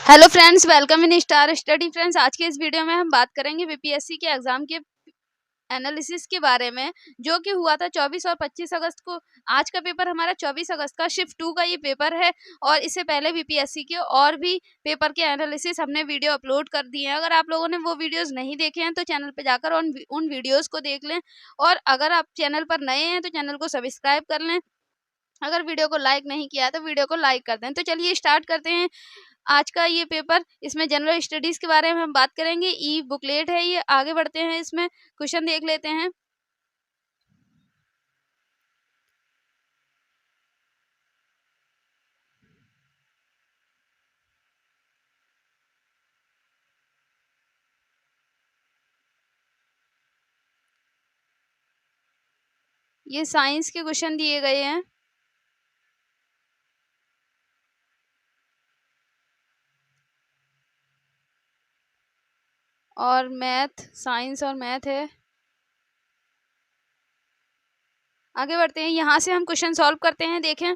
Hello friends, welcome in star study. Friends, आज के इस वीडियो में हम बात करेंगे बीपीएससी के एग्जाम के एनालिसिस के बारे में, जो कि हुआ था 24 और 25 अगस्त को। आज का पेपर हमारा 24 अगस्त का शिफ्ट 2 का ये पेपर है, और इससे पहले बीपीएससी के और भी पेपर के एनालिसिस हमने वीडियो अपलोड कर दिए हैं। अगर आप लोगों ने वो वीडियोस नहीं देखे हैं तो चैनल पे जाकर उन वीडियोस को देख लें, और अगर आप चैनल पर नए हैं तो चैनल को सब्सक्राइब कर लें। अगर वीडियो को लाइक नहीं किया है तो वीडियो को लाइक कर दें। तो चलिए स्टार्ट करते हैं आज का ये पेपर। इसमें जनरल स्टडीज के बारे में हम बात करेंगे। ई बुकलेट है ये। आगे बढ़ते हैं, इसमें क्वेश्चन देख लेते हैं। ये साइंस के क्वेश्चन दिए गए हैं, और मैथ, साइंस और मैथ है। आगे बढ़ते हैं, यहाँ से हम क्वेश्चन सॉल्व करते हैं। देखें,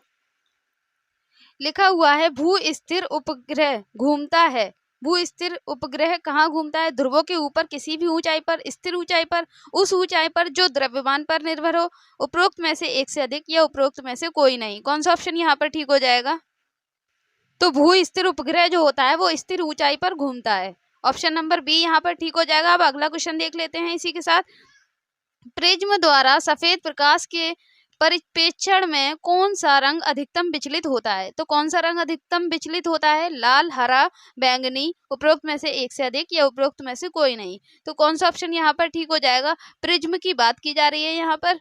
लिखा हुआ है भू स्थिर उपग्रह घूमता है। भू स्थिर उपग्रह कहाँ घूमता है? ध्रुवों के ऊपर, किसी भी ऊंचाई पर, स्थिर ऊंचाई पर, उस ऊंचाई पर जो द्रव्यमान पर निर्भर हो, उपरोक्त में से एक से अधिक, या उपरोक्त में से कोई नहीं। कौन सा ऑप्शन यहाँ पर ठीक हो जाएगा? तो भू स्थिर उपग्रह जो होता है वो स्थिर ऊंचाई पर घूमता है। ऑप्शन नंबर बी यहाँ पर ठीक हो जाएगा। अब अगला क्वेश्चन देख लेते हैं इसी के साथ। प्रिज्म द्वारा सफेद प्रकाश के परिप्रेक्षण में कौन सा रंग अधिकतम विचलित होता है? तो कौन सा रंग अधिकतम विचलित होता है? लाल, हरा, बैंगनी, उपरोक्त में से एक से अधिक, या उपरोक्त में से कोई नहीं। तो कौन सा ऑप्शन यहाँ पर ठीक हो जाएगा? प्रिज्म की बात की जा रही है यहाँ पर,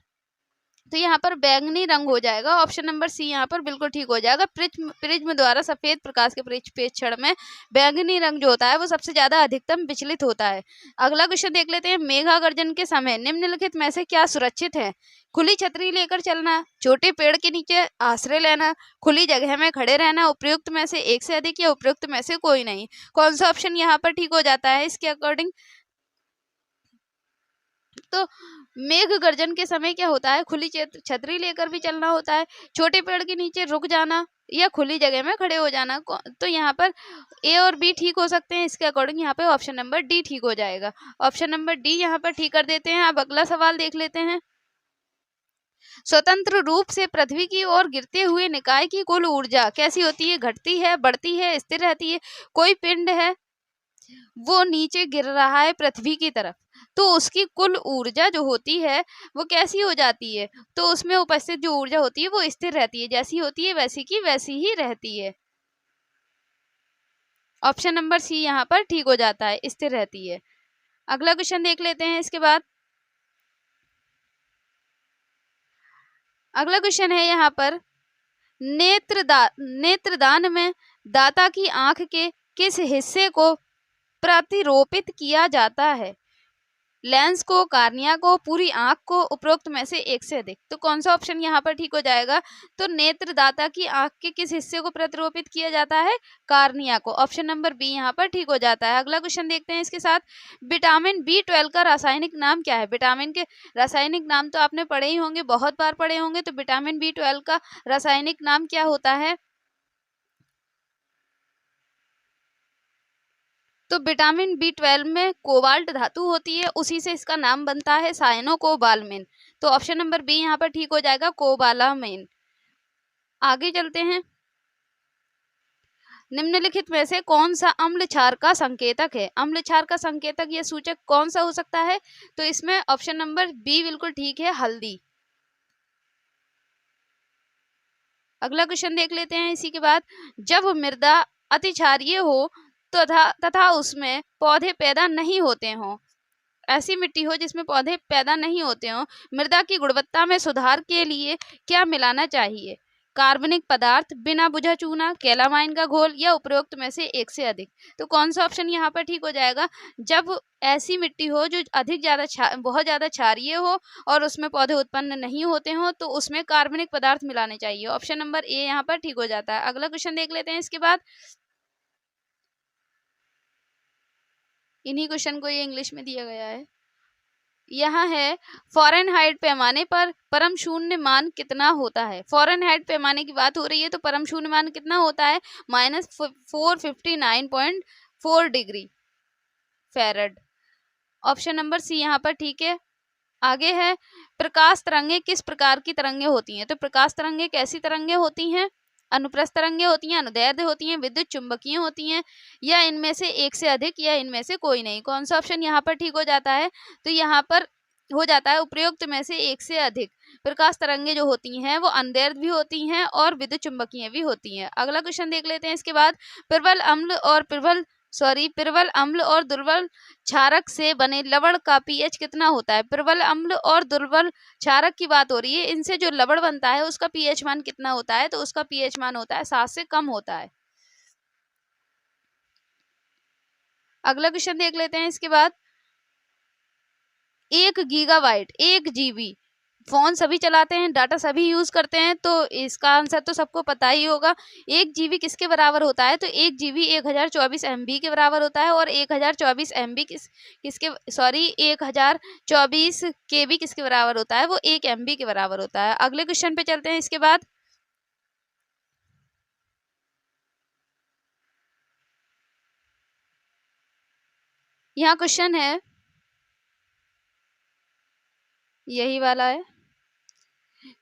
तो यहाँ पर बैंगनी रंग हो जाएगा। ऑप्शन नंबर सी यहाँ पर बिल्कुल ठीक हो जाएगा। प्रिज्म द्वारा सफेद प्रकाश के परिप्रेक्षण में बैंगनी रंग जो होता है वो सबसे ज्यादा अधिकतम विचलित होता है। अगला क्वेश्चन देख लेते हैं। मेघा गर्जन के समय निम्नलिखित में से क्या सुरक्षित है? खुली छतरी लेकर चलना, छोटे पेड़ के नीचे आश्रय लेना, खुली जगह में खड़े रहना, उपयुक्त में से एक से अधिक, या उपयुक्त में से कोई नहीं। कौन सा ऑप्शन यहाँ पर ठीक हो जाता है इसके अकॉर्डिंग? तो मेघ गर्जन के समय क्या होता है? खुली छतरी लेकर भी चलना होता है, छोटे पेड़ के नीचे रुक जाना, या खुली जगह में खड़े हो जाना। तो यहाँ पर ए और बी ठीक हो सकते हैं। इसके अकॉर्डिंग यहाँ पे ऑप्शन नंबर डी ठीक हो जाएगा। ऑप्शन नंबर डी यहाँ पर ठीक कर देते हैं। अब अगला सवाल देख लेते हैं। स्वतंत्र रूप से पृथ्वी की ओर गिरते हुए निकाय की कुल ऊर्जा कैसी होती है? घटती है, बढ़ती है, स्थिर रहती है? कोई पिंड है, वो नीचे गिर रहा है पृथ्वी की तरफ, तो उसकी कुल ऊर्जा जो होती है वो कैसी हो जाती है? तो उसमें उपस्थित जो ऊर्जा होती है वो स्थिर रहती है, जैसी होती है वैसी की वैसी ही रहती है। ऑप्शन नंबर सी यहाँ पर ठीक हो जाता है, स्थिर रहती है। अगला क्वेश्चन देख लेते हैं इसके बाद। अगला क्वेश्चन है यहाँ पर, नेत्रदान में दाता की आंख के किस हिस्से को प्रतिरोपित किया जाता है? लेंस को, कार्निया को, पूरी आंख को, उपरोक्त में से एक से अधिक। तो कौन सा ऑप्शन यहाँ पर ठीक हो जाएगा? तो नेत्रदाता की आंख के किस हिस्से को प्रतिरोपित किया जाता है? कार्निया को। ऑप्शन नंबर बी यहाँ पर ठीक हो जाता है। अगला क्वेश्चन देखते हैं इसके साथ। विटामिन B12 का रासायनिक नाम क्या है? विटामिन के रासायनिक नाम तो आपने पढ़े ही होंगे, बहुत बार पढ़े होंगे। तो विटामिन B12 का रासायनिक नाम क्या होता है? तो विटामिन B12 में कोबाल्ट धातु होती है, उसी से इसका नाम बनता है साइनोकोबालामिन। तो ऑप्शन नंबर बी यहाँ पर ठीक हो जाएगा, कोबालामिन। आगे चलते हैं। निम्नलिखित में से कौन सा अम्ल क्षार का संकेतक है? अम्ल क्षार का संकेतक या सूचक कौन सा हो सकता है? तो इसमें ऑप्शन नंबर बी बिल्कुल ठीक है, हल्दी। अगला क्वेश्चन देख लेते हैं इसी के बाद। जब मृदा अति क्षारीय हो तथा उसमें पौधे पैदा नहीं होते हों, ऐसी मिट्टी हो जिसमें पौधे पैदा नहीं होते हों, मृदा की गुणवत्ता में सुधार के लिए क्या मिलाना चाहिए? कार्बनिक पदार्थ, बिना बुझा चूना, कैलामाइन का घोल, या उपरोक्त में से एक से अधिक। तो कौन सा ऑप्शन यहाँ पर ठीक हो जाएगा? जब ऐसी मिट्टी हो जो बहुत ज्यादा क्षारीय हो और उसमें पौधे उत्पन्न नहीं होते हो, तो उसमें कार्बनिक पदार्थ मिलाने चाहिए। ऑप्शन नंबर ए यहाँ पर ठीक हो जाता है। अगला क्वेश्चन देख लेते हैं इसके बाद। इन्हीं क्वेश्चन को ये इंग्लिश में दिया गया है। यहाँ है फ़ारेनहाइट पैमाने पर परम शून्य मान कितना होता है। फ़ारेनहाइट पैमाने की बात हो रही है तो परम शून्य मान कितना होता है, -459.4 degree Fahrenheit. Option number C यहाँ पर ठीक है। आगे है प्रकाश तरंगे किस प्रकार की तरंगे होती हैं। तो प्रकाश तरंगे कैसी तरंगे होती हैं, अनुप्रस्थ तरंगे होती हैं, अनुदैर्ध्य होती हैं, विद्युत चुंबकीय होती हैं, या इनमें से एक से अधिक, या इनमें से कोई नहीं। कौन सा ऑप्शन यहाँ पर ठीक हो जाता है, तो यहाँ पर हो जाता है उपरोक्त में से एक से अधिक। प्रकाश तरंगे जो होती हैं वो अनुदैर्ध्य भी होती हैं और विद्युत चुंबकीय भी होती हैं। अगला क्वेश्चन देख लेते हैं इसके बाद। प्रबल अम्ल और दुर्बल क्षारक से बने लवण का पीएच कितना होता है। प्रबल अम्ल और दुर्बल क्षारक की बात हो रही है, इनसे जो लवण बनता है उसका पीएच मान कितना होता है, तो उसका पीएच मान होता है 7 से कम होता है। अगला क्वेश्चन देख लेते हैं इसके बाद। 1 गीगाबाइट 1 जीबी, फोन सभी चलाते हैं, डाटा सभी यूज करते हैं, तो इसका आंसर तो सबको पता ही होगा। 1 जीबी किसके बराबर होता है, तो 1 जीबी 1024 MB के बराबर होता है, और 1024 MB किसके 1024 KB किसके बराबर होता है, वो 1 MB के बराबर होता है। अगले क्वेश्चन पे चलते हैं इसके बाद। यहाँ क्वेश्चन है, यही वाला है।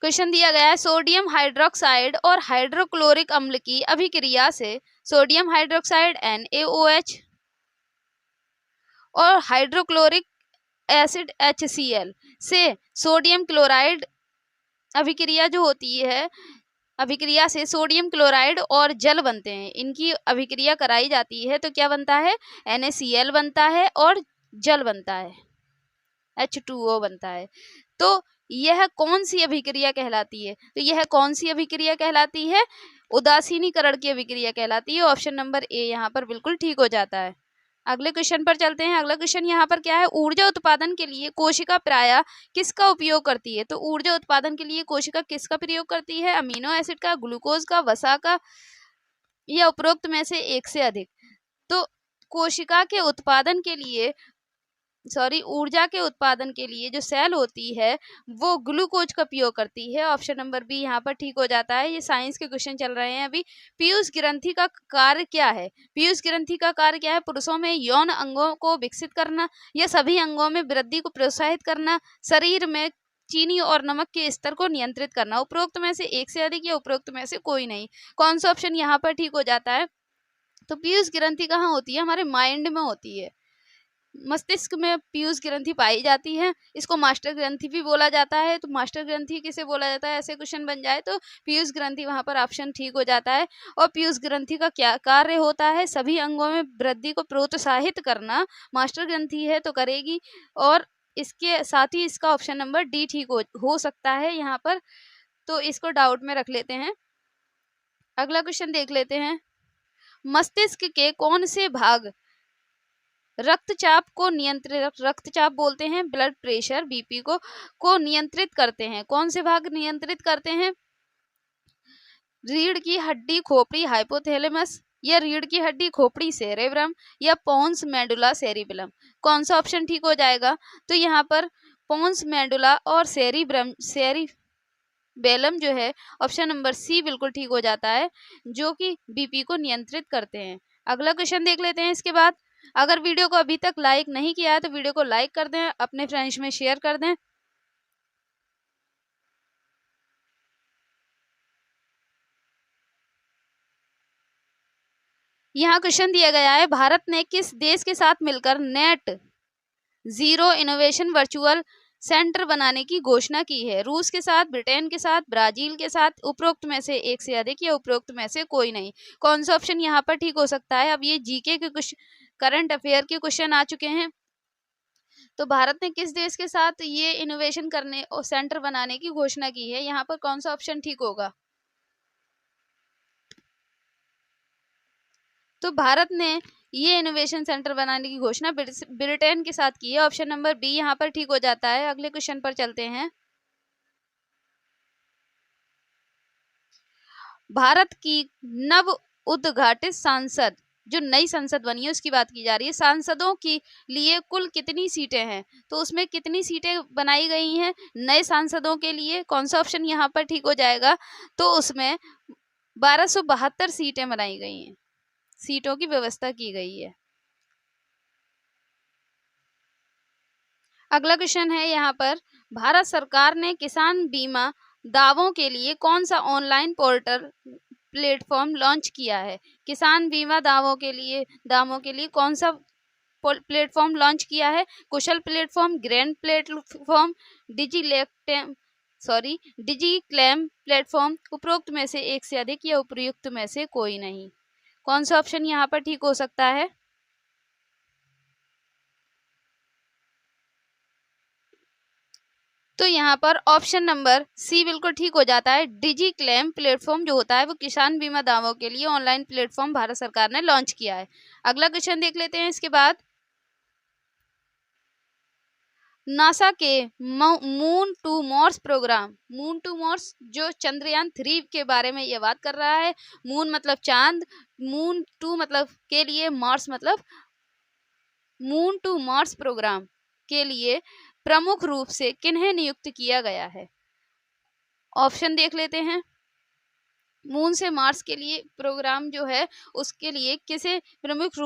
क्वेश्चन दिया गया है सोडियम हाइड्रोक्साइड और हाइड्रोक्लोरिक अम्ल की अभिक्रिया से सोडियम हाइड्रोक्साइड NaOH और हाइड्रोक्लोरिक एसिड HCl से सोडियम क्लोराइड अभिक्रिया जो होती है, अभिक्रिया से सोडियम क्लोराइड और जल बनते हैं। इनकी अभिक्रिया कराई जाती है तो क्या बनता है, NaCl बनता है और जल बनता है, H2O बनता है। तो यह कौन सी अभिक्रिया कहलाती है, तो यह कौन सी अभिक्रिया कहलाती है, उदासीनीकरण की अभिक्रिया कहलाती है। ऑप्शन नंबर ए यहाँ पर बिल्कुल ठीक हो जाता है। अगले क्वेश्चन पर चलते हैं। अगला क्वेश्चन यहाँ पर क्या है, ऊर्जा उत्पादन के लिए कोशिका प्रायः किसका उपयोग करती है। तो ऊर्जा उत्पादन के लिए कोशिका किसका प्रयोग करती है, अमीनो एसिड का, ग्लूकोज का, वसा का, या उपरोक्त में से एक से अधिक। तो कोशिका के उत्पादन के लिए ऊर्जा के उत्पादन के लिए जो सेल होती है वो ग्लूकोज का उपयोग करती है। ऑप्शन नंबर बी यहाँ पर ठीक हो जाता है। ये साइंस के क्वेश्चन चल रहे हैं अभी। पीयूष ग्रंथि का कार्य क्या है, पीयूष ग्रंथि का कार्य क्या है, पुरुषों में यौन अंगों को विकसित करना, या सभी अंगों में वृद्धि को प्रोत्साहित करना, शरीर में चीनी और नमक के स्तर को नियंत्रित करना। उपरोक्त में से एक से अधिक या उपरोक्त में से कोई नहीं। कौन सा ऑप्शन यहाँ पर ठीक हो जाता है, तो पीयूष ग्रंथि कहाँ होती है, हमारे माइंड में होती है, मस्तिष्क में पीयूष ग्रंथि पाई जाती है। इसको मास्टर ग्रंथि भी बोला जाता है। तो मास्टर ग्रंथि किसे बोला जाता है, ऐसे क्वेश्चन बन जाए तो पीयूष ग्रंथि वहां पर ऑप्शन ठीक हो जाता है। और पीयूष ग्रंथि का क्या कार्य होता है, सभी अंगों में वृद्धि को प्रोत्साहित करना। मास्टर ग्रंथि है तो करेगी, और इसके साथ ही इसका ऑप्शन नंबर डी ठीक हो सकता है यहाँ पर, तो इसको डाउट में रख लेते हैं। अगला क्वेश्चन देख लेते हैं। मस्तिष्क के कौन से भाग रक्तचाप को नियंत्रित, रक्तचाप बोलते हैं ब्लड प्रेशर बीपी को नियंत्रित करते हैं। कौन से भाग नियंत्रित करते हैं, रीढ़ की हड्डी खोपड़ी हाइपोथैलेमस, या रीढ़ की हड्डी खोपड़ी सेरेब्रम, या पोन्स मेडुला सेरिबेलम। कौन सा ऑप्शन ठीक हो जाएगा, तो यहाँ पर पोन्स मेडुला और सेरिबेलम जो है ऑप्शन नंबर सी बिल्कुल ठीक हो जाता है, जो कि बीपी को नियंत्रित करते हैं। अगला क्वेश्चन देख लेते हैं इसके बाद। अगर वीडियो को अभी तक लाइक नहीं किया है तो वीडियो को लाइक कर दें, अपने फ्रेंड्स में शेयर कर दें। यहाँ क्वेश्चन दिया गया है, भारत ने किस देश के साथ मिलकर net zero innovation virtual centre बनाने की घोषणा की है। रूस के साथ, ब्रिटेन के साथ, ब्राजील के साथ, उपरोक्त में से एक से अधिक या उपरोक्त में से कोई नहीं। कौन सा ऑप्शन यहाँ पर ठीक हो सकता है। अब ये जीके के कुछ करंट अफेयर के क्वेश्चन आ चुके हैं। तो भारत ने किस देश के साथ ये इनोवेशन करने और सेंटर बनाने की घोषणा की है, यहाँ पर कौन सा ऑप्शन ठीक होगा। तो भारत ने ये इनोवेशन सेंटर बनाने की घोषणा ब्रिटेन के साथ की है। ऑप्शन नंबर बी यहाँ पर ठीक हो जाता है। अगले क्वेश्चन पर चलते हैं। भारत की नव उद्घाटित सांसद जो नई संसद बनी है उसकी बात की जा रही है। सांसदों के लिए कुल कितनी सीटें हैं, तो उसमें कितनी सीटें बनाई गई हैं नए सांसदों के लिए, कौन सा ऑप्शन यहाँ पर ठीक हो जाएगा, तो उसमें 1272 सीटें बनाई गई हैं, सीटों की व्यवस्था की गई है। अगला क्वेश्चन है यहाँ पर, भारत सरकार ने किसान बीमा दावों के लिए कौन सा ऑनलाइन पोर्टल प्लेटफॉर्म लॉन्च किया है। किसान बीमा दावों के लिए कौन सा प्लेटफॉर्म लॉन्च किया है। कुशल प्लेटफॉर्म, ग्रैंड प्लेटफॉर्म, डिजी क्लेम प्लेटफॉर्म, उपरोक्त में से एक से अधिक या उपयुक्त में से कोई नहीं। कौन सा ऑप्शन यहाँ पर ठीक हो सकता है। तो यहाँ पर ऑप्शन नंबर सी बिल्कुल ठीक हो जाता है। डिजी क्लेम प्लेटफॉर्म जो होता है वो किसान बीमा दावों के लिए ऑनलाइन प्लेटफॉर्म भारत सरकार ने लॉन्च किया है। अगला क्वेश्चन देख लेते हैं इसके बाद, नासा के moon to Mars program, moon to Mars जो चंद्रयान 3 के बारे में ये बात कर रहा है। मून मतलब चांद, मून टू मतलब के लिए, मार्स मतलब, मून टू मार्स प्रोग्राम के लिए प्रमुख रूप से किन्हें नियुक्त किया गया है। ऑप्शन देख लेते हैं। मून से मार्स के लिए प्रोग्राम जो है उसके लिए किसे प्रमुख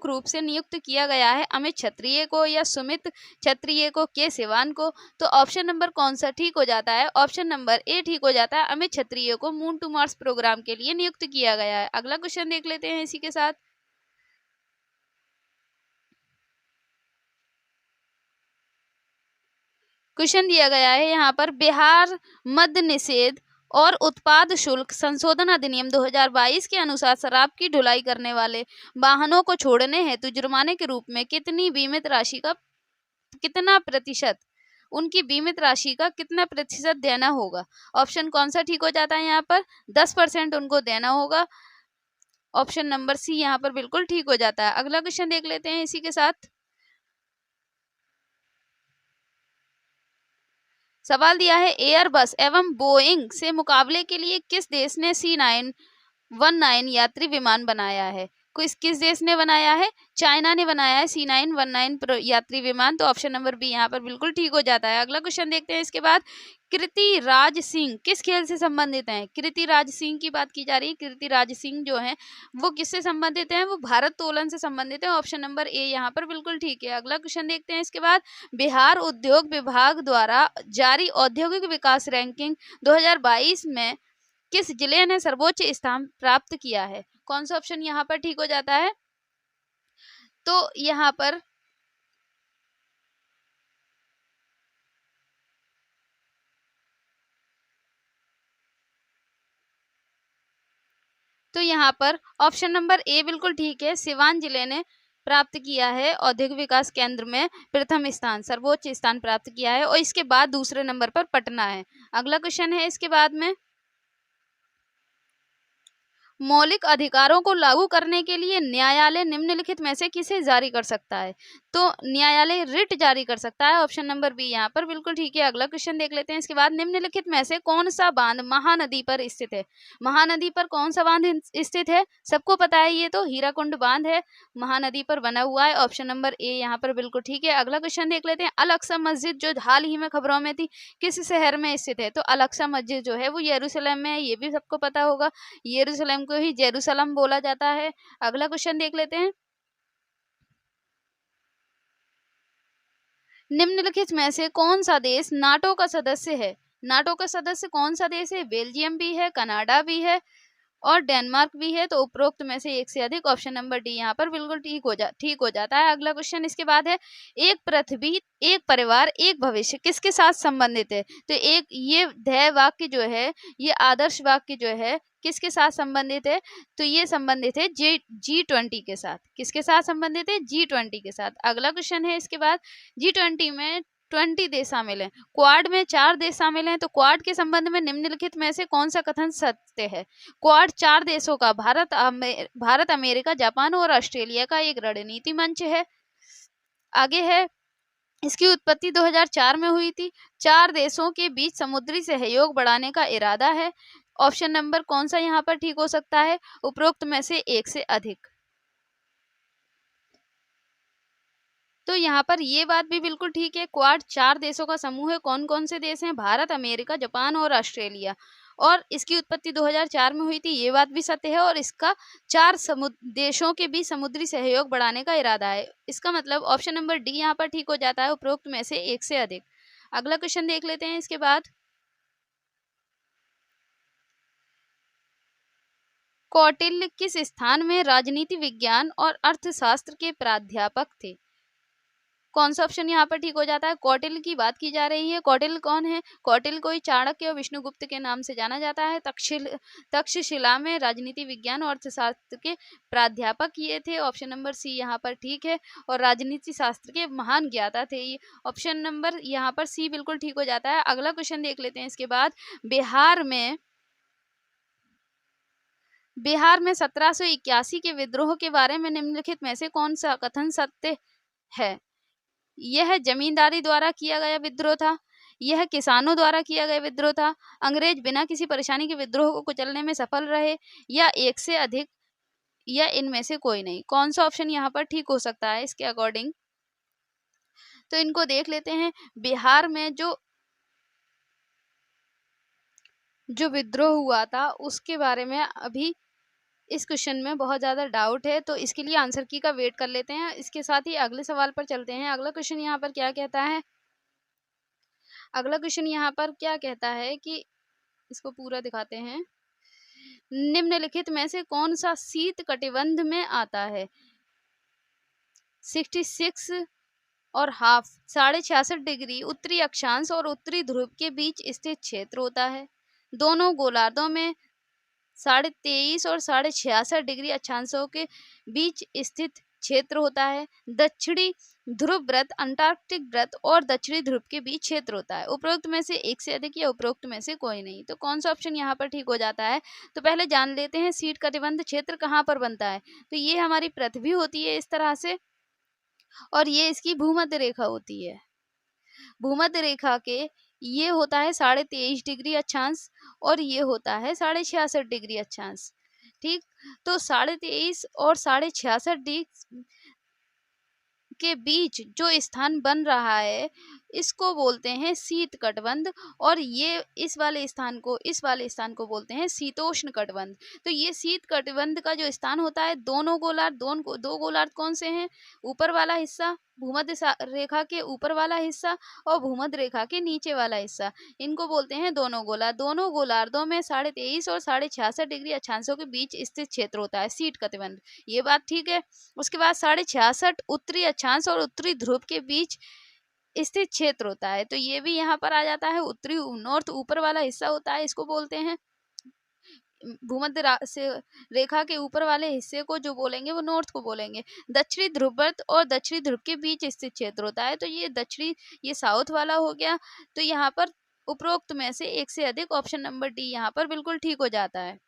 रूप से नियुक्त किया गया है, अमित क्षत्रिय को या सुमित क्षत्रिय को, के सिवान को। तो ऑप्शन नंबर कौन सा ठीक हो जाता है, ऑप्शन नंबर ए ठीक हो जाता है। अमित क्षत्रिय को मून टू मार्स प्रोग्राम के लिए नियुक्त किया गया है। अगला क्वेश्चन देख लेते हैं इसी के साथ। क्वेश्चन दिया गया है यहाँ पर, बिहार मद्य निषेध और उत्पाद शुल्क संशोधन अधिनियम 2022 के अनुसार शराब की ढुलाई करने वाले वाहनों को छोड़ने हेतु जुर्माने के रूप में कितनी बीमित राशि का कितना प्रतिशत, उनकी बीमित राशि का कितना प्रतिशत देना होगा। ऑप्शन कौन सा ठीक हो जाता है यहाँ पर, 10% उनको देना होगा। ऑप्शन नंबर सी यहाँ पर बिल्कुल ठीक हो जाता है। अगला क्वेश्चन देख लेते हैं इसी के साथ। सवाल दिया है, एयरबस एवं बोइंग से मुकाबले के लिए किस देश ने C919 यात्री विमान बनाया है। किस देश ने बनाया है, चाइना ने बनाया है C919 यात्री विमान। तो ऑप्शन नंबर बी यहाँ पर बिल्कुल ठीक हो जाता है। अगला क्वेश्चन देखते हैं इसके बाद, कृति राज सिंह किस खेल से संबंधित हैं। कृति राज सिंह की बात की जा रही है। कृति राज सिंह जो है वो किससे संबंधित हैं, वो भारोत्तोलन से संबंधित है। ऑप्शन नंबर ए यहाँ पर बिल्कुल ठीक है। अगला क्वेश्चन देखते हैं इसके बाद, बिहार उद्योग विभाग द्वारा जारी औद्योगिक विकास रैंकिंग 2022 में किस जिले ने सर्वोच्च स्थान प्राप्त किया है। कौन सा ऑप्शन यहाँ पर ठीक हो जाता है, तो यहाँ पर ऑप्शन नंबर ए बिल्कुल ठीक है। सिवान जिले ने प्राप्त किया है औद्योगिक विकास केंद्र में प्रथम स्थान, सर्वोच्च स्थान प्राप्त किया है, और इसके बाद दूसरे नंबर पर पटना है। अगला क्वेश्चन है इसके बाद में, मौलिक अधिकारों को लागू करने के लिए न्यायालय निम्नलिखित में से किसे जारी कर सकता है। तो न्यायालय रिट जारी कर सकता है। ऑप्शन नंबर बी यहाँ पर बिल्कुल ठीक है। अगला क्वेश्चन देख लेते हैं इसके बाद, निम्नलिखित में से कौन सा बांध महानदी पर स्थित है। महानदी पर कौन सा बांध स्थित है, सबको पता है, ये तो हीराकुंड बांध है, महानदी पर बना हुआ है। ऑप्शन नंबर ए यहाँ पर बिल्कुल ठीक है। अगला क्वेश्चन देख लेते हैं, अल अक्सा मस्जिद जो हाल ही में खबरों में थी किस शहर में स्थित है। तो अल अक्सा मस्जिद जो है वो यरूशलेम में है, ये भी सबको पता होगा, यरूशलेम को ही जेरूसलम बोला जाता है। अगला क्वेश्चन देख लेते हैं, निम्नलिखित में से कौन सा देश नाटो का सदस्य है। नाटो का सदस्य कौन सा देश है, बेल्जियम भी है, कनाडा भी है और डेनमार्क भी है। तो उपरोक्त में से एक से अधिक, ऑप्शन नंबर डी यहाँ पर बिल्कुल ठीक हो जाता है। अगला क्वेश्चन इसके बाद है, एक पृथ्वी एक परिवार एक भविष्य किसके साथ संबंधित है। तो एक ये ध्येय वाक्य जो है, ये आदर्श वाक्य जो है किसके साथ संबंधित है, तो ये संबंधित है G20 के साथ। किसके साथ संबंधित है, G20 के साथ। अगला क्वेश्चन है इसके बाद, G20 में 20 देश शामिल हैं, क्वाड में 4 देश शामिल हैं। तो क्वाड के संबंध में निम्नलिखित में से कौन सा कथन सत्य है। क्वाड 4 देशों का भारत, अमेरिका, जापान और ऑस्ट्रेलिया का एक रणनीति मंच है। आगे है, इसकी उत्पत्ति 2004 में हुई थी। 4 देशों के बीच समुद्री सहयोग बढ़ाने का इरादा है। ऑप्शन नंबर कौन सा यहाँ पर ठीक हो सकता है, उपरोक्त में से एक से अधिक। तो यहाँ पर ये बात भी बिल्कुल ठीक है। क्वाड 4 देशों का समूह है। कौन कौन से देश हैं? भारत, अमेरिका, जापान और ऑस्ट्रेलिया। और इसकी उत्पत्ति 2004 में हुई थी, ये बात भी सत्य है। और इसका 4 देशों के बीच समुद्री सहयोग बढ़ाने का इरादा है। इसका मतलब ऑप्शन नंबर डी यहाँ पर ठीक हो जाता है, उपरोक्त में से एक से अधिक। अगला क्वेश्चन देख लेते हैं इसके बाद। कौटिल्य किस स्थान में राजनीति विज्ञान और अर्थशास्त्र के प्राध्यापक थे? कौन सा ऑप्शन यहाँ पर ठीक हो जाता है? कौटिल्य की बात की जा रही है। कौटिल्य कौन है? कौटिल्य को चाणक्य और विष्णुगुप्त के नाम से जाना जाता है। तक्षशिला में राजनीति विज्ञान और अर्थशास्त्र के प्राध्यापक ये थे। ऑप्शन नंबर सी यहाँ पर ठीक है। और राजनीति शास्त्र के महान ज्ञाता थे ये। ऑप्शन नंबर यहाँ पर सी बिल्कुल ठीक हो जाता है। अगला क्वेश्चन देख लेते हैं इसके बाद। बिहार में 1781 के विद्रोह के बारे में निम्नलिखित में से कौन सा कथन सत्य है? यह जमींदारी द्वारा किया गया विद्रोह था, यह किसानों द्वारा किया गया विद्रोह था, अंग्रेज बिना किसी परेशानी के विद्रोह को कुचलने में सफल रहे, या एक से अधिक, या इनमें से कोई नहीं। कौन सा ऑप्शन यहाँ पर ठीक हो सकता है इसके अकॉर्डिंग? तो इनको देख लेते हैं। बिहार में जो विद्रोह हुआ था उसके बारे में अभी इस क्वेश्चन में बहुत ज़्यादा डाउट है, तो इसके लिए आंसर की का वेट कर लेते हैं। इसके साथ ही अगले सवाल पर चलते हैं। अगला क्वेश्चन यहाँ पर क्या कहता है? अगला क्वेश्चन यहाँ पर क्या कहता है कि इसको पूरा दिखाते हैं। निम्नलिखित में से कौन सा शीत कटिबंध में आता है? 66 और हाफ 66.5 डिग्री उत्तरी अक्षांश और उत्तरी ध्रुव के बीच स्थित क्षेत्र होता है। दोनों गोलार्धों में 23.5 और 66.5 डिग्री अक्षांशों के बीच स्थित क्षेत्र होता है। दक्षिणी ध्रुव व्रत, अंटार्कटिक व्रत और दक्षिणी ध्रुव के बीच क्षेत्र होता है। उपरोक्त में से एक से अधिक या उपरोक्त में से कोई नहीं। तो कौन सा ऑप्शन यहाँ पर ठीक हो जाता है? तो पहले जान लेते हैं शीत कटिबंध क्षेत्र कहाँ पर बनता है। तो ये हमारी पृथ्वी होती है इस तरह से, और ये इसकी भूमध्य रेखा होती है। भूमध्य रेखा के ये होता है 23.5 डिग्री अक्षांश और ये होता है 66.5 डिग्री अक्षांश। ठीक, तो 23.5 और 66.5 के बीच जो स्थान बन रहा है इसको बोलते हैं शीत कटिबंध, और ये इस वाले स्थान को बोलते हैं शीतोष्ण कटिबंध। तो ये शीत कटिबंध का जो स्थान होता है, दो गोलार्ध कौन से हैं? ऊपर वाला हिस्सा, भूमध्य रेखा के ऊपर वाला हिस्सा और भूमध्य रेखा के नीचे वाला हिस्सा, इनको बोलते हैं दोनों गोलार्ध। दोनों गोलार्धों में 23.5 और 66.5 डिग्री अक्षांशों के बीच स्थित क्षेत्र होता है शीत कटिबंध। ये बात ठीक है। उसके बाद 66.5 उत्तरी अक्षांश और उत्तरी ध्रुव के बीच स्थित क्षेत्र होता है, तो ये भी यहाँ पर आ जाता है। उत्तरी नॉर्थ ऊपर वाला हिस्सा होता है, इसको बोलते हैं भूमध्य रेखा के ऊपर वाले हिस्से को जो बोलेंगे वो नॉर्थ को बोलेंगे। दक्षिणी ध्रुवव्रत और दक्षिणी ध्रुव के बीच स्थित क्षेत्र होता है, तो ये साउथ वाला हो गया। तो यहाँ पर उपरोक्त में से एक से अधिक, ऑप्शन नंबर डी यहाँ पर बिल्कुल ठीक हो जाता है।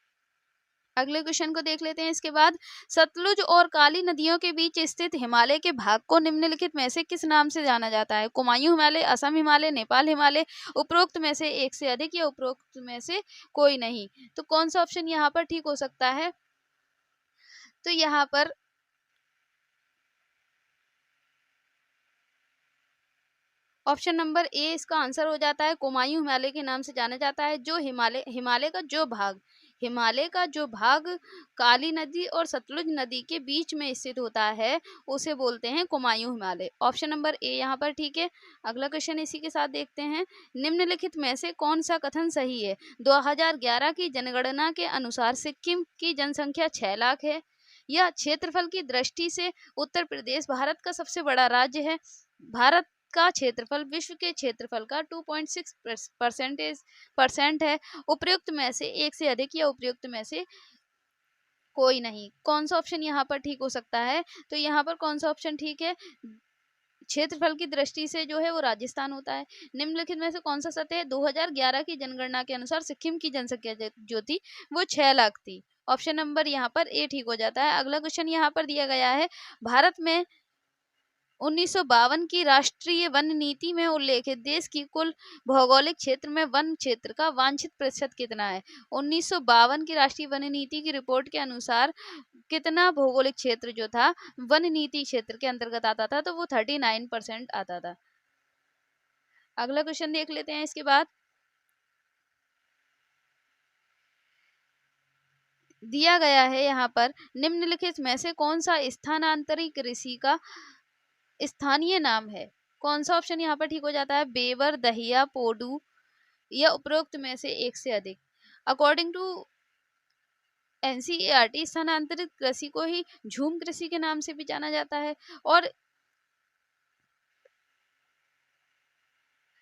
अगले क्वेश्चन को देख लेते हैं इसके बाद। सतलुज और काली नदियों के बीच स्थित हिमालय के भाग को निम्नलिखित में से किस नाम से जाना जाता है? कुमायूं हिमालय, असम हिमालय, नेपाल हिमालय, उपरोक्त में से एक से अधिक या उपरोक्त में से कोई नहीं। तो कौन सा ऑप्शन यहाँ पर ठीक हो सकता है? तो यहाँ पर ऑप्शन नंबर ए इसका आंसर हो जाता है। कुमायूं हिमालय के नाम से जाना जाता है। जो हिमालय का जो भाग काली नदी और सतलुज नदी के बीच में स्थित होता है उसे बोलते हैं Kumaon Himalaya. Option number A यहाँ पर ठीक है। अगला क्वेश्चन इसी के साथ देखते हैं। निम्नलिखित में से कौन सा कथन सही है? 2011 की जनगणना के अनुसार सिक्किम की जनसंख्या 6 लाख है। यह क्षेत्रफल की दृष्टि से उत्तर प्रदेश भारत का सबसे बड़ा राज्य है। भारत का क्षेत्रफल विश्व के क्षेत्रफल का 2.6% है। उपयुक्त में से एक से अधिक या उपयुक्त में से कोई नहीं। कौन सा ऑप्शन यहाँ पर ठीक हो सकता है? तो यहाँ पर कौन सा ऑप्शन ठीक है? क्षेत्रफल की दृष्टि से जो है वो राजस्थान होता है। निम्नलिखित में से कौन सा सत्य है? 2011 की जनगणना के अनुसार सिक्किम की जनसंख्या जो थी वो 6 लाख थी। ऑप्शन नंबर यहाँ पर ए ठीक हो जाता है। अगला क्वेश्चन यहाँ पर दिया गया है। भारत में 1952 की राष्ट्रीय वन नीति में उल्लेखित देश की कुल भौगोलिक क्षेत्र में वन क्षेत्र का वांछित प्रतिशत कितना है? 1952 की राष्ट्रीय वन नीति की रिपोर्ट के अनुसार कितना भौगोलिक क्षेत्र जो था वन नीति क्षेत्र के अंतर्गत आता था, तो वो 39% आता था। अगला क्वेश्चन देख लेते हैं इसके बाद। दिया गया है यहाँ पर, निम्नलिखित में से कौन सा स्थानांतरी कृषि का स्थानीय नाम है? कौन सा ऑप्शन यहाँ पर ठीक हो जाता है? बेवर, दहिया, पोडू या उपरोक्त में से एक से अधिक। अकॉर्डिंग टू एनसीईआरटी स्थानांतरित कृषि को ही झूम कृषि के नाम से भी जाना जाता है, और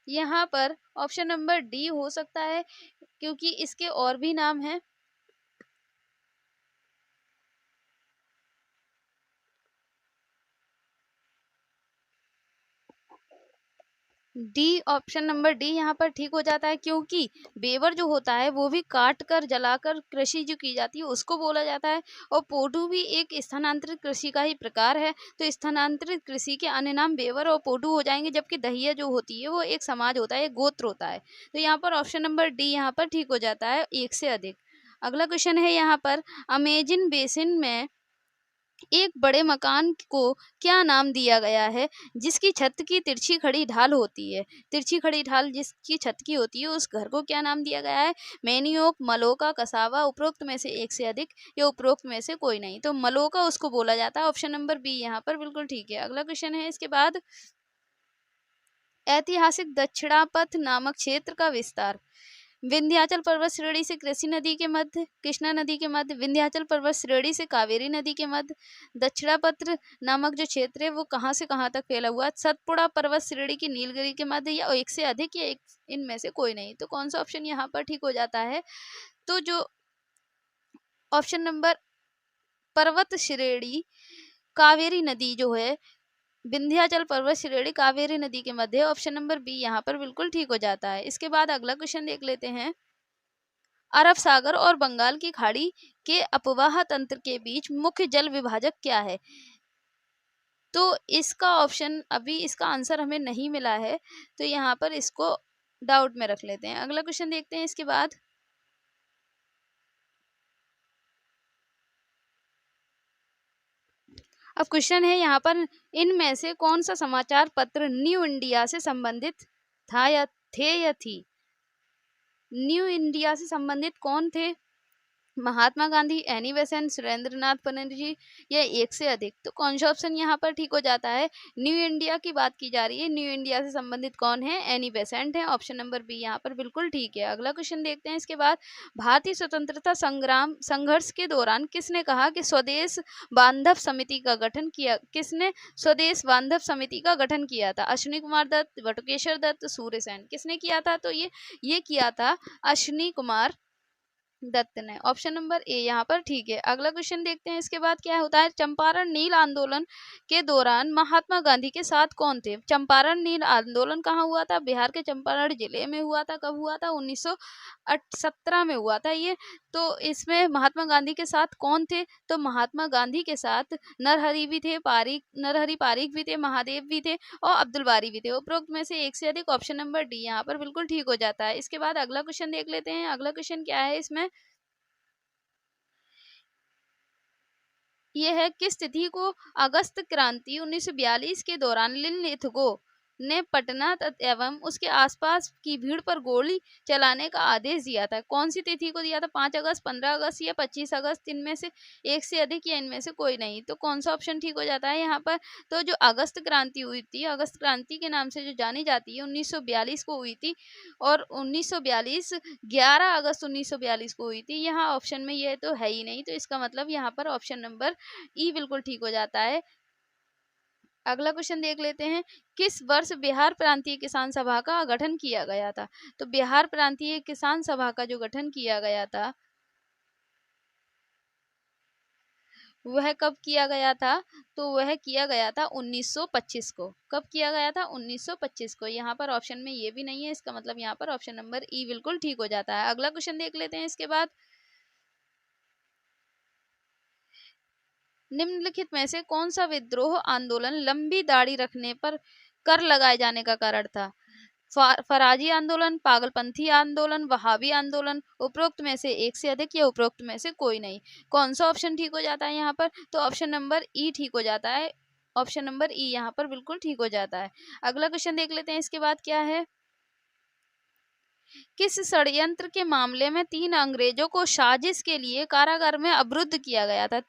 यहाँ पर ऑप्शन नंबर डी हो सकता है, क्योंकि इसके और भी नाम हैं। डी, ऑप्शन नंबर डी यहाँ पर ठीक हो जाता है, क्योंकि बेवर जो होता है वो भी काट कर जलाकर कृषि जो की जाती है उसको बोला जाता है, और पोडू भी एक स्थानांतरित कृषि का ही प्रकार है। तो स्थानांतरित कृषि के अन्य नाम बेवर और पोडू हो जाएंगे, जबकि दहिया जो होती है वो एक समाज होता है, एक गोत्र होता है। तो यहाँ पर ऑप्शन नंबर डी यहाँ पर ठीक हो जाता है, एक से अधिक। अगला क्वेश्चन है यहाँ पर, अमेजन बेसिन में एक बड़े मकान को क्या नाम दिया गया है जिसकी छत की तिरछी खड़ी ढाल होती है? तिरछी खड़ी ढाल जिसकी छत की होती है उस घर को क्या नाम दिया गया है? मैनियोक, मलोका, कसावा, उपरोक्त में से एक से अधिक या उपरोक्त में से कोई नहीं। तो मलोका उसको बोला जाता है। ऑप्शन नंबर बी यहाँ पर बिल्कुल ठीक है। अगला क्वेश्चन है इसके बाद, ऐतिहासिक दक्षिणापथ नामक क्षेत्र का विस्तार विंध्याचल पर्वत श्रेणी से कृषि नदी के मध्य, कृष्णा नदी के मध्य, विंध्याचल पर्वत श्रेणी से कावेरी नदी के मध्य, दक्षिणापथ नामक जो क्षेत्र है वो कहाँ से कहाँ तक फैला हुआ है? सतपुड़ा पर्वत श्रेणी की नीलगिरी के मध्य, या एक से अधिक, या एक इनमें से कोई नहीं। तो कौन सा ऑप्शन यहाँ पर ठीक हो जाता है? तो जो ऑप्शन नंबर पर्वत श्रेणी कावेरी नदी जो है, विंध्याचल पर्वत श्रेणी कावेरी नदी के मध्य, ऑप्शन नंबर बी यहाँ पर बिल्कुल ठीक हो जाता है। इसके बाद अगला क्वेश्चन देख लेते हैं, अरब सागर और बंगाल की खाड़ी के अपवाह तंत्र के बीच मुख्य जल विभाजक क्या है? तो इसका ऑप्शन, अभी इसका आंसर हमें नहीं मिला है, तो यहाँ पर इसको डाउट में रख लेते हैं। अगला क्वेश्चन देखते हैं इसके बाद। अब क्वेश्चन है यहाँ पर, इनमें से कौन सा समाचार पत्र न्यू इंडिया से संबंधित था या थे या थी? न्यू इंडिया से संबंधित कौन थे? महात्मा गांधी, एनी बेसेंट, सुरेंद्रनाथ बनर्जी या एक से अधिक। तो कौन सा ऑप्शन यहाँ पर ठीक हो जाता है? न्यू इंडिया की बात की जा रही है, न्यू इंडिया से संबंधित कौन है? एनी बेसेंट है। ऑप्शन नंबर बी यहाँ पर बिल्कुल ठीक है। अगला क्वेश्चन देखते हैं इसके बाद, भारतीय स्वतंत्रता संग्राम संघर्ष के दौरान किसने कहा कि स्वदेश बांधव समिति का गठन किया? किसने स्वदेश बांधव समिति का गठन किया था? अश्विनी कुमार दत्त, बटुकेश्वर दत्त, सूर्य सेन, किसने किया था? तो ये किया था अश्विनी कुमार दत्त ने। ऑप्शन नंबर ए यहाँ पर ठीक है। अगला क्वेश्चन देखते हैं इसके बाद क्या होता है, चंपारण नील आंदोलन के दौरान महात्मा गांधी के साथ कौन थे? चंपारण नील आंदोलन कहाँ हुआ था? बिहार के चंपारण जिले में हुआ था। कब हुआ था? 1917 में हुआ था ये। तो इसमें महात्मा गांधी के साथ कौन थे? तो महात्मा गांधी के साथ नरहरि भी थे, नरहरि पारिक भी थे, महादेव भी थे और अब्दुल बारी भी थे। उपरोक्त में से एक से अधिक, ऑप्शन नंबर डी यहाँ पर बिल्कुल ठीक हो जाता है। इसके बाद अगला क्वेश्चन देख लेते हैं। अगला क्वेश्चन क्या है इसमें, यह है, किस तिथि को अगस्त क्रांति 1942 के दौरान लिनलिथगो ने पटना एवं उसके आसपास की भीड़ पर गोली चलाने का आदेश दिया था? कौन सी तिथि को दिया था? 5 अगस्त, 15 अगस्त या 25 अगस्त? इनमें से एक से अधिक या इनमें से कोई नहीं। तो कौन सा ऑप्शन ठीक हो जाता है यहाँ पर? तो जो अगस्त क्रांति हुई थी, अगस्त क्रांति के नाम से जो जानी जाती है, 1942 को हुई थी, और 1942 11 अगस्त 1942 को हुई थी। यहाँ ऑप्शन में ये तो है ही नहीं, तो इसका मतलब यहाँ पर ऑप्शन नंबर ई बिल्कुल ठीक हो जाता है। अगला क्वेश्चन देख लेते हैं, किस वर्ष बिहार प्रांतीय किसान सभा का गठन किया गया था? तो बिहार प्रांतीय किसान सभा का जो गठन किया गया था वह कब किया गया था? तो वह किया गया था 1925 को। कब किया गया था? 1925 को। यहाँ पर ऑप्शन में ये भी नहीं है, इसका मतलब यहाँ पर ऑप्शन नंबर ई बिल्कुल ठीक हो जाता है। अगला क्वेश्चन देख लेते हैं इसके बाद, निम्नलिखित में से कौन सा विद्रोह आंदोलन लंबी दाढ़ी रखने पर कर लगाए जाने का कारण था? फराजी आंदोलन, पागलपंथी आंदोलन, वहाबी आंदोलन, उपरोक्त में से एक से अधिक या उपरोक्त में से कोई नहीं। कौन सा ऑप्शन ठीक हो जाता है यहाँ पर? तो ऑप्शन नंबर ई ठीक हो जाता है। ऑप्शन नंबर ई यहाँ पर बिल्कुल ठीक हो जाता है। अगला क्वेश्चन देख लेते हैं, इसके बाद क्या है। किस षड्यंत्र के मामले में 3 अंग्रेजों को साजिश के लिए कारागार में अवरुद्ध किया गया था?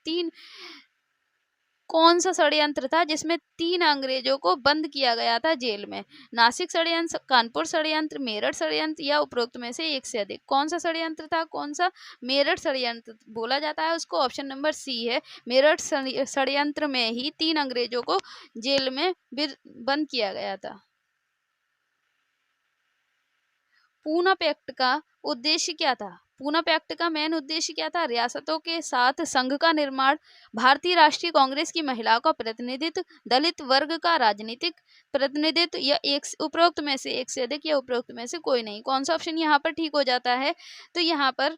कौन सा षड्यंत्र था जिसमें 3 अंग्रेजों को बंद किया गया था जेल में? नासिक षड्यंत्र, कानपुर षड्यंत्र, मेरठ षड्यंत्र या उपरोक्त में से एक से अधिक? कौन सा षड्यंत्र था? कौन सा? मेरठ षड्यंत्र बोला जाता है उसको। ऑप्शन नंबर सी है, मेरठ षड्यंत्र में ही 3 अंग्रेजों को जेल में बंद किया गया था। पूना पैक्ट का उद्देश्य क्या था? पूना पैक्ट का मेन उद्देश्य क्या था? रियासतों के साथ संघ का निर्माण, भारतीय राष्ट्रीय कांग्रेस की महिलाओं का प्रतिनिधित्व, दलित वर्ग का राजनीतिक प्रतिनिधित्व या एक उपरोक्त में से एक से अधिक या उपरोक्त में से कोई नहीं। कौन सा ऑप्शन यहाँ पर ठीक हो जाता है? तो यहाँ पर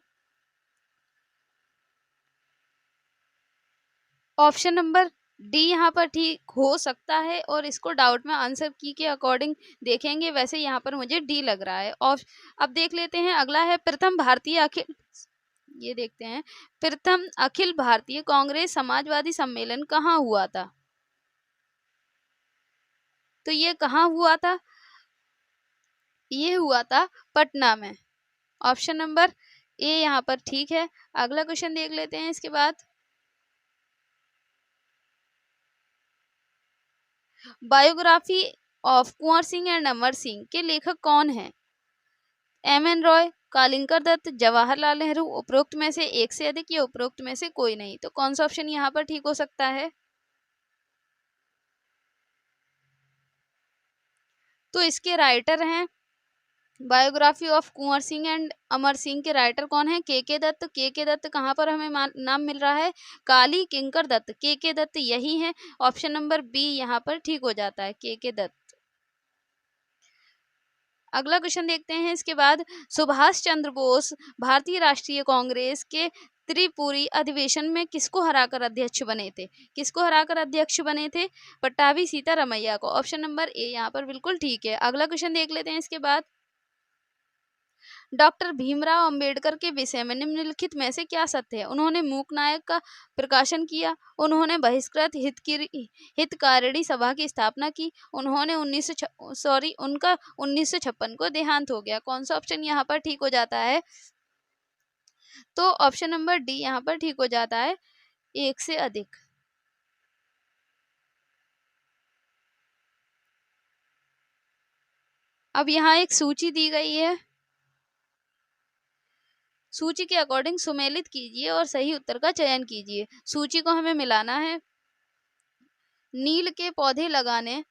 ऑप्शन नंबर डी यहाँ पर ठीक हो सकता है, और इसको डाउट में आंसर की के अकॉर्डिंग देखेंगे, वैसे यहाँ पर मुझे डी लग रहा है। और अब देख लेते हैं, अगला है प्रथम भारतीय अखिल, ये देखते हैं, प्रथम अखिल भारतीय कांग्रेस समाजवादी सम्मेलन कहाँ हुआ था? तो ये कहाँ हुआ था? ये हुआ था पटना में। ऑप्शन नंबर ए यहाँ पर ठीक है। अगला क्वेश्चन देख लेते हैं इसके बाद। Biography of Kunwar Singh and Amar Singh के लेखक कौन हैं? एम.एन. रॉय, कालिंकर दत्त, जवाहरलाल नेहरू, उपरोक्त में से एक से अधिक या उपरोक्त में से कोई नहीं। तो कौन सा ऑप्शन यहाँ पर ठीक हो सकता है? तो इसके राइटर हैं, biography of Kunwar Singh and Amar Singh के राइटर कौन है? के दत्त। के दत्त कहाँ पर हमें नाम मिल रहा है? काली किंकर दत्त। के दत्त यही है। ऑप्शन नंबर बी यहाँ पर ठीक हो जाता है, के दत्त। अगला क्वेश्चन देखते हैं इसके बाद। सुभाष चंद्र बोस भारतीय राष्ट्रीय कांग्रेस के त्रिपुरी अधिवेशन में किसको हराकर अध्यक्ष बने थे? किसको हराकर अध्यक्ष बने थे? पट्टाभी सीतारमैया को। ऑप्शन नंबर ए यहाँ पर बिल्कुल ठीक है। अगला क्वेश्चन देख लेते हैं इसके बाद। डॉक्टर भीमराव अंबेडकर के विषय में निम्नलिखित में से क्या सत्य है? उन्होंने मूक नायक का प्रकाशन किया, उन्होंने बहिष्कृत हितकारिणी सभा की स्थापना की, उन्होंने उनका 1956 को देहांत हो गया। कौन सा ऑप्शन यहाँ पर ठीक हो जाता है? तो ऑप्शन नंबर डी यहाँ पर ठीक हो जाता है, एक से अधिक। अब यहाँ एक सूची दी गई है, सूची के अकॉर्डिंग सुमेलित कीजिए और सही उत्तर का चयन कीजिए। सूची को हमें मिलाना है। नील के पौधे लगाने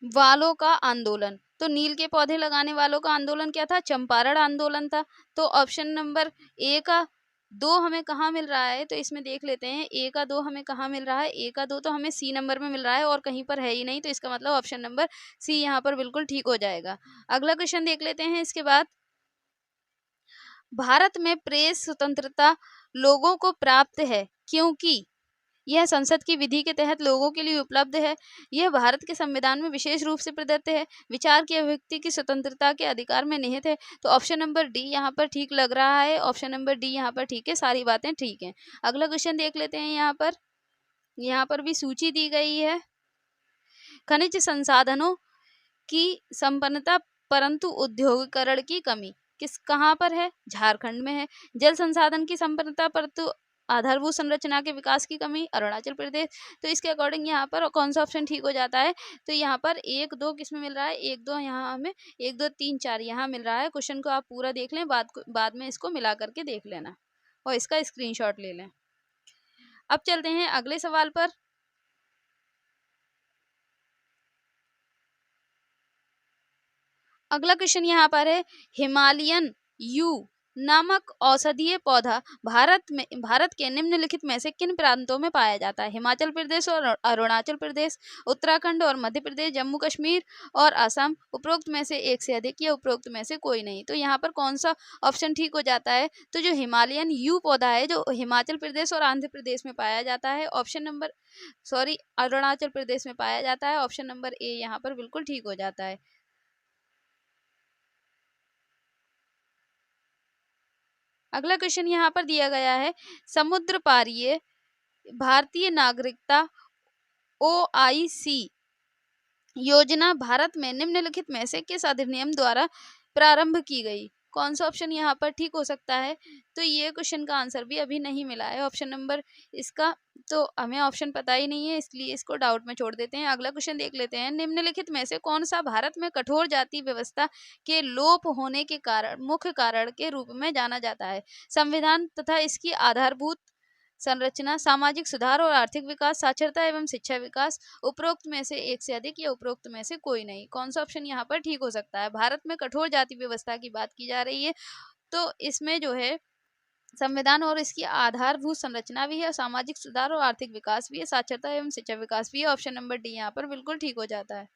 वालों का आंदोलन, तो नील के पौधे लगाने वालों का आंदोलन क्या था? चंपारण आंदोलन था। तो ऑप्शन नंबर ए का 2 हमें कहाँ मिल रहा है? तो इसमें देख लेते हैं, ए का 2 हमें कहाँ मिल रहा है? ए का 2 तो हमें सी नंबर में मिल रहा है और कहीं पर है ही नहीं, तो इसका मतलब ऑप्शन नंबर सी यहाँ पर बिल्कुल ठीक हो जाएगा। अगला क्वेश्चन देख लेते हैं इसके बाद। भारत में प्रेस स्वतंत्रता लोगों को प्राप्त है क्योंकि यह संसद की विधि के तहत लोगों के लिए उपलब्ध है, यह भारत के संविधान में विशेष रूप से प्रदत्त है, विचार की अभिव्यक्ति की स्वतंत्रता के अधिकार में निहित है। तो ऑप्शन नंबर डी यहाँ पर ठीक लग रहा है। ऑप्शन नंबर डी यहाँ पर ठीक है, सारी बातें ठीक हैं। अगला क्वेश्चन देख लेते हैं। यहाँ पर भी सूची दी गई है। खनिज संसाधनों की संपन्नता परंतु उद्योगीकरण की कमी कहाँ पर है? झारखंड में है। जल संसाधन की संपन्नता परंतु आधारभूत संरचना के विकास की कमी, अरुणाचल प्रदेश। तो इसके अकॉर्डिंग यहाँ पर कौन सा ऑप्शन ठीक हो जाता है? तो यहाँ पर 1 2 किसमें मिल रहा है? 1 2 यहाँ हमें 1 2 3 4 यहाँ मिल रहा है। क्वेश्चन को आप पूरा देख लें, बाद में इसको मिला करके देख लेना और इसका स्क्रीनशॉट ले लें। अब चलते हैं अगले सवाल पर। अगला क्वेश्चन यहाँ पर है, हिमालयन यू नामक औषधीय पौधा भारत के निम्नलिखित में से किन प्रांतों में पाया जाता है? हिमाचल प्रदेश और अरुणाचल प्रदेश, उत्तराखंड और मध्य प्रदेश, जम्मू कश्मीर और असम। उपरोक्त में से एक से अधिक या उपरोक्त में से कोई नहीं। तो यहाँ पर कौन सा ऑप्शन ठीक हो जाता है? तो जो हिमालयन यू पौधा है जो हिमाचल प्रदेश और आंध्र प्रदेश में पाया जाता है, अरुणाचल प्रदेश में पाया जाता है। ऑप्शन नंबर ए यहाँ पर बिल्कुल ठीक हो जाता है। अगला क्वेश्चन यहाँ पर दिया गया है, समुद्र पारीय भारतीय नागरिकता OIC योजना भारत में निम्नलिखित में से किस अधिनियम द्वारा प्रारंभ की गई? कौन सा ऑप्शन यहाँ पर ठीक हो सकता है? तो ये क्वेश्चन का आंसर भी अभी नहीं मिला है ऑप्शन नंबर इसका, तो हमें ऑप्शन पता ही नहीं है, इसलिए इसको डाउट में छोड़ देते हैं। अगला क्वेश्चन देख लेते हैं, निम्नलिखित में से कौन सा भारत में कठोर जाति व्यवस्था के लोप होने के कारण मुख्य कारण के रूप में जाना जाता है? संविधान तथा इसकी आधारभूत संरचना, सामाजिक सुधार और आर्थिक विकास, साक्षरता एवं शिक्षा विकास। उपरोक्त में से एक से अधिक या उपरोक्त में से कोई नहीं। कौन सा ऑप्शन यहाँ पर ठीक हो सकता है? भारत में कठोर जाति व्यवस्था की बात की जा रही है, तो इसमें जो है संविधान और इसकी आधारभूत संरचना भी है, सामाजिक सुधार और आर्थिक विकास भी है, साक्षरता एवं शिक्षा विकास भी है। ऑप्शन नंबर डी यहाँ पर बिल्कुल ठीक हो जाता है।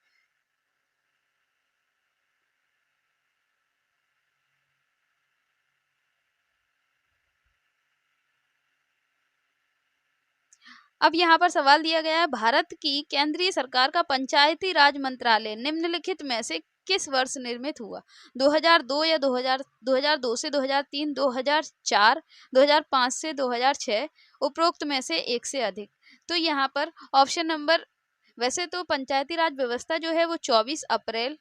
अब यहाँ पर सवाल दिया गया है, भारत की केंद्रीय सरकार का पंचायती राज मंत्रालय निम्नलिखित में से किस वर्ष निर्मित हुआ? 2002 या 2002 से 2003, 2004, 2005 से 2006, उपरोक्त में से एक से अधिक। तो यहाँ पर ऑप्शन नंबर, वैसे तो पंचायती राज व्यवस्था जो है वो 24 अप्रैल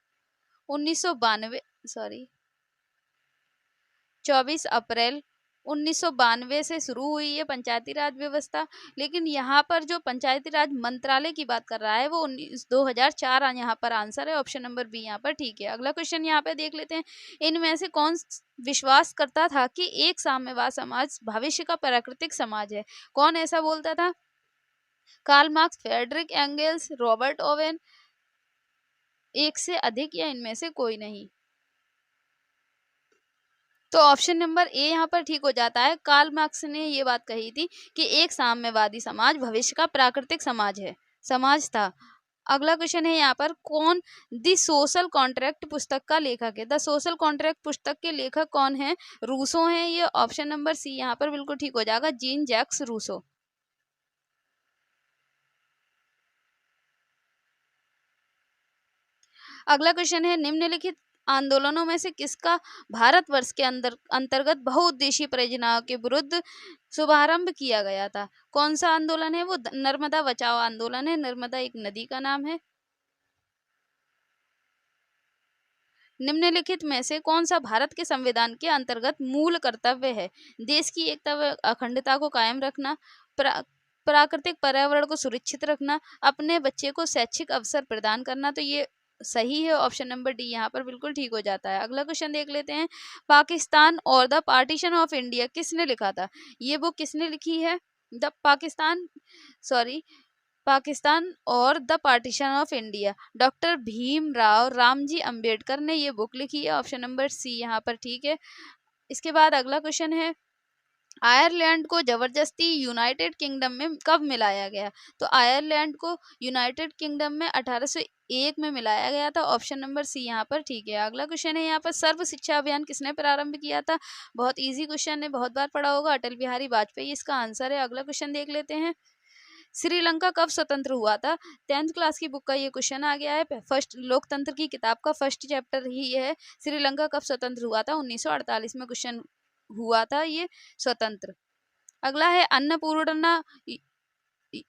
1992 से शुरू हुई है पंचायती राज व्यवस्था, लेकिन यहाँ पर जो पंचायती राज मंत्रालय की बात कर रहा है वो 2004 यहाँ पर आंसर है। ऑप्शन नंबर बी यहाँ पर ठीक है। अगला क्वेश्चन यहाँ पे देख लेते हैं, इनमें से कौन विश्वास करता था कि एक साम्यवाद समाज भविष्य का प्राकृतिक समाज है? कौन ऐसा बोलता था? Karl Marx, Friedrich Engels, Robert Owen, एक से अधिक या इनमें से कोई नहीं। तो ऑप्शन नंबर ए यहाँ पर ठीक हो जाता है। कार्ल मार्क्स ने ये बात कही थी कि एक साम्यवादी समाज भविष्य का प्राकृतिक समाज था। अगला क्वेश्चन है यहाँ पर, कौन द सोशल कॉन्ट्रैक्ट पुस्तक का लेखक है? द सोशल कॉन्ट्रैक्ट पुस्तक के लेखक कौन है? रूसो हैं ये। ऑप्शन नंबर सी यहाँ पर बिल्कुल ठीक हो जाएगा, जीन जैक्स रूसो। अगला क्वेश्चन है, निम्नलिखित आंदोलनों में से किसका भारतवर्ष के अंतर्गत बहुउद्देशीय परियोजनाओं के विरुद्ध शुभारंभ किया गया था? कौन सा आंदोलन है वो? नर्मदा बचाओ आंदोलन है। नर्मदा एक नदी का नाम है। निम्नलिखित में से कौन सा भारत के संविधान के अंतर्गत मूल कर्तव्य है? देश की एकता व अखंडता को कायम रखना, प्राकृतिक पर्यावरण को सुरक्षित रखना, अपने बच्चे को शैक्षिक अवसर प्रदान करना। तो ये सही है, ऑप्शन नंबर डी यहाँ पर बिल्कुल ठीक हो जाता है। अगला क्वेश्चन देख लेते हैं, पाकिस्तान और द पार्टीशन ऑफ इंडिया किसने लिखा था? ये बुक किसने लिखी है? पाकिस्तान और the partition of India, doctor Bhimrao Ramji Ambedkar ने ये बुक लिखी है। ऑप्शन नंबर सी यहाँ पर ठीक है। इसके बाद अगला क्वेश्चन है, आयरलैंड को जबरदस्ती यूनाइटेड किंगडम में कब मिलाया गया? तो आयरलैंड को यूनाइटेड किंगडम में 1801 में मिलाया गया था। ऑप्शन नंबर सी यहाँ पर ठीक है। अगला क्वेश्चन है यहाँ पर, सर्व शिक्षा अभियान किसने प्रारंभ किया था? बहुत इजी क्वेश्चन है, बहुत बार पढ़ा होगा, अटल बिहारी वाजपेयी इसका आंसर है। अगला क्वेश्चन देख लेते हैं, श्रीलंका कब स्वतंत्र हुआ था? 10th क्लास की बुक का ये क्वेश्चन आ गया है। फर्स्ट लोकतंत्र की किताब का फर्स्ट चैप्टर ही ये है, श्रीलंका कब स्वतंत्र हुआ था? 1948 में क्वेश्चन हुआ था ये स्वतंत्र। अगला है,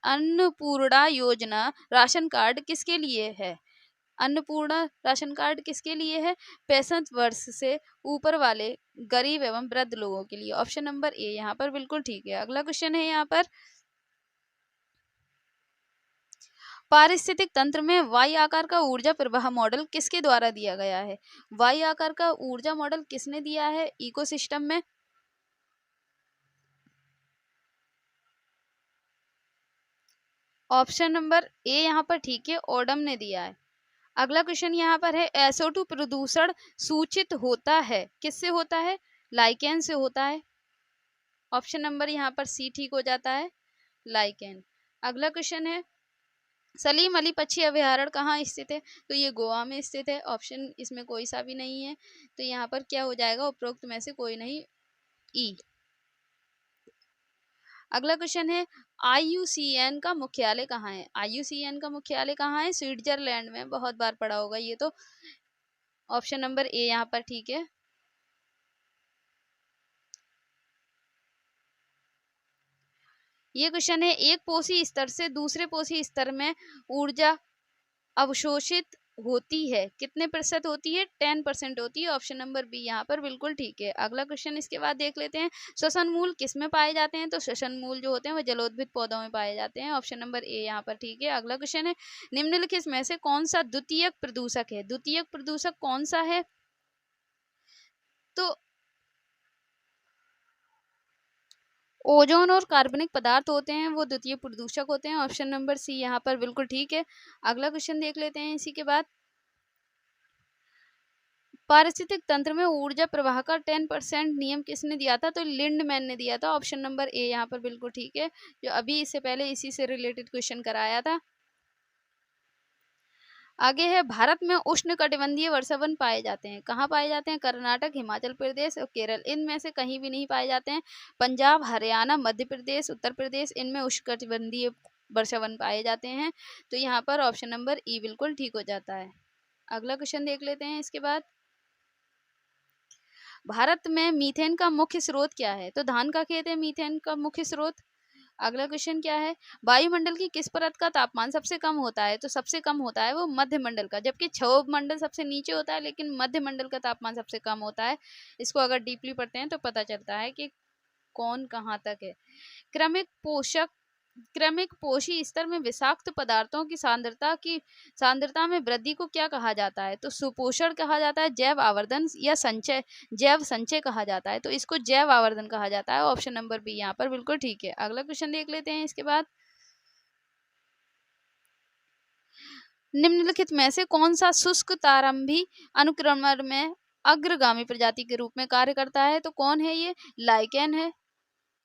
अन्नपूर्णा योजना राशन कार्ड किसके लिए है? अन्नपूर्णा राशन कार्ड किसके लिए है? 65 वर्ष से ऊपर वाले गरीब एवं वृद्ध लोगों के लिए। ऑप्शन नंबर ए यहाँ पर बिल्कुल ठीक है। अगला क्वेश्चन है यहाँ पर, पारिस्थितिक तंत्र में वाई आकार का ऊर्जा प्रवाह मॉडल किसके द्वारा दिया गया है? वाई आकार का ऊर्जा मॉडल किसने दिया है इकोसिस्टम में? ऑप्शन नंबर ए यहाँ पर ठीक है, ओडम ने दिया है। अगला क्वेश्चन यहाँ पर है, SO2 प्रदूषण सूचित होता है, किससे होता है? लाइकेन से होता है। ऑप्शन नंबर यहाँ पर सी ठीक हो जाता है, लाइकेन। अगला क्वेश्चन है, सलीम अली पक्षी अभयारण्य कहाँ स्थित है? तो ये गोवा में स्थित है। ऑप्शन इसमें कोई सा भी नहीं है, तो यहाँ पर क्या हो जाएगा, उपरोक्त में से कोई नहीं, ई। अगला क्वेश्चन है, IUCN का मुख्यालय कहाँ है? IUCN का मुख्यालय कहाँ है? स्विट्जरलैंड में। बहुत बार पढ़ा होगा ये तो। ऑप्शन नंबर ए यहाँ पर ठीक है। ये क्वेश्चन है, एक पोषी स्तर से दूसरे पोषी स्तर में ऊर्जा अवशोषित होती है, कितने प्रतिशत होती है? 10% होती है। ऑप्शन नंबर बी यहाँ पर बिल्कुल ठीक है। अगला क्वेश्चन इसके बाद देख लेते हैं, श्वसन मूल किस में पाए जाते हैं? तो श्वसन मूल जो होते हैं वो जलोद्भिद पौधों में पाए जाते हैं। ऑप्शन नंबर ए यहाँ पर ठीक है। अगला क्वेश्चन है, निम्नलिखित में से कौन सा द्वितीयक प्रदूषक है? द्वितीयक प्रदूषक कौन सा है? तो ओजोन और कार्बनिक पदार्थ होते हैं, वो द्वितीय प्रदूषक होते हैं। ऑप्शन नंबर सी यहाँ पर बिल्कुल ठीक है। अगला क्वेश्चन देख लेते हैं इसी के बाद, पारिस्थितिक तंत्र में ऊर्जा प्रवाह का 10% नियम किसने दिया था? तो लिंडमैन ने दिया था। ऑप्शन नंबर ए यहाँ पर बिल्कुल ठीक है, जो अभी इससे पहले इसी से रिलेटेड क्वेश्चन कराया था। आगे है, भारत में उष्णकटिबंधीय वर्षावन पाए जाते हैं, कहाँ पाए जाते हैं? कर्नाटक, हिमाचल प्रदेश और केरल, इनमें से कहीं भी नहीं पाए जाते हैं। पंजाब, हरियाणा, मध्य प्रदेश, उत्तर प्रदेश, इनमें उष्णकटिबंधीय वर्षावन पाए जाते हैं। तो यहाँ पर ऑप्शन नंबर ई बिल्कुल ठीक हो जाता है। अगला क्वेश्चन देख लेते हैं इसके बाद, भारत में मीथेन का मुख्य स्रोत क्या है? तो धान का खेत है मीथेन का मुख्य स्रोत। अगला क्वेश्चन क्या है, वायुमंडल की किस परत का तापमान सबसे कम होता है? तो सबसे कम होता है वो मध्य मंडल का, जबकि क्षोभ मंडल सबसे नीचे होता है, लेकिन मध्य मंडल का तापमान सबसे कम होता है। इसको अगर डीपली पढ़ते हैं तो पता चलता है कि कौन कहाँ तक है। क्रमिक पोषी स्तर में विषाक्त पदार्थों की सांद्रता में वृद्धि को क्या कहा जाता है? तो सुपोषण कहा जाता है, जैव आवर्धन या संचय, जैव संचय कहा जाता है। तो इसको जैव आवर्धन कहा जाता है। ऑप्शन नंबर बी यहाँ पर बिल्कुल ठीक है। अगला क्वेश्चन देख लेते हैं इसके बाद, निम्नलिखित में से कौन सा शुष्क तारंभी अनुक्रमण में अग्रगामी प्रजाति के रूप में कार्य करता है? तो कौन है ये? लाइकेन है।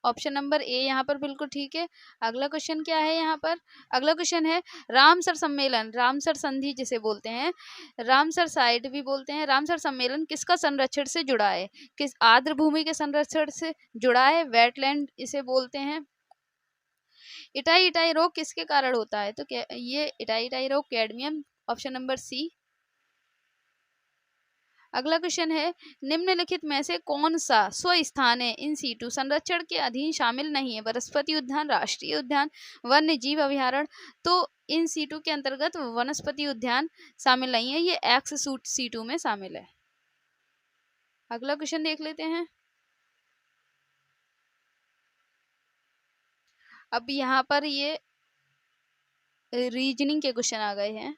ऑप्शन नंबर ए यहाँ पर बिल्कुल ठीक है। अगला क्वेश्चन क्या है यहाँ पर, अगला क्वेश्चन है, रामसर सम्मेलन, रामसर संधि जिसे बोलते हैं, रामसर साइट भी बोलते हैं, रामसर सम्मेलन किसका संरक्षण से जुड़ा है? किस आर्द्र भूमि के संरक्षण से जुड़ा है? वेटलैंड इसे बोलते हैं। इटाई इटाई रोग किसके कारण होता है? तो ये इटाई इटाई रोग कैडमियम। Option number C. अगला क्वेश्चन है, निम्नलिखित में से कौन सा स्वस्थान है इन सीटू संरक्षण के अधीन शामिल नहीं है? वनस्पति उद्यान, राष्ट्रीय उद्यान, वन्य जीव अभ्यारण्य। तो इन सीटू के अंतर्गत वनस्पति उद्यान शामिल नहीं है, ये एक्स सीटू में शामिल है। अगला क्वेश्चन देख लेते हैं। अब यहाँ पर ये रीजनिंग के क्वेश्चन आ गए हैं।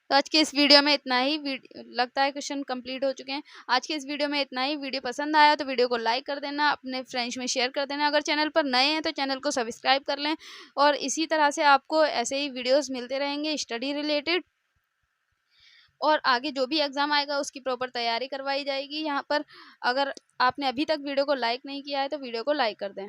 तो आज के इस वीडियो में इतना ही। लगता है क्वेश्चन कंप्लीट हो चुके हैं। आज के इस वीडियो में इतना ही। वीडियो पसंद आया तो वीडियो को लाइक कर देना, अपने फ्रेंड्स में शेयर कर देना। अगर चैनल पर नए हैं तो चैनल को सब्सक्राइब कर लें, और इसी तरह से आपको ऐसे ही वीडियोस मिलते रहेंगे स्टडी रिलेटेड, और आगे जो भी एग्ज़ाम आएगा उसकी प्रॉपर तैयारी करवाई जाएगी यहाँ पर। अगर आपने अभी तक वीडियो को लाइक नहीं किया है तो वीडियो को लाइक कर दें।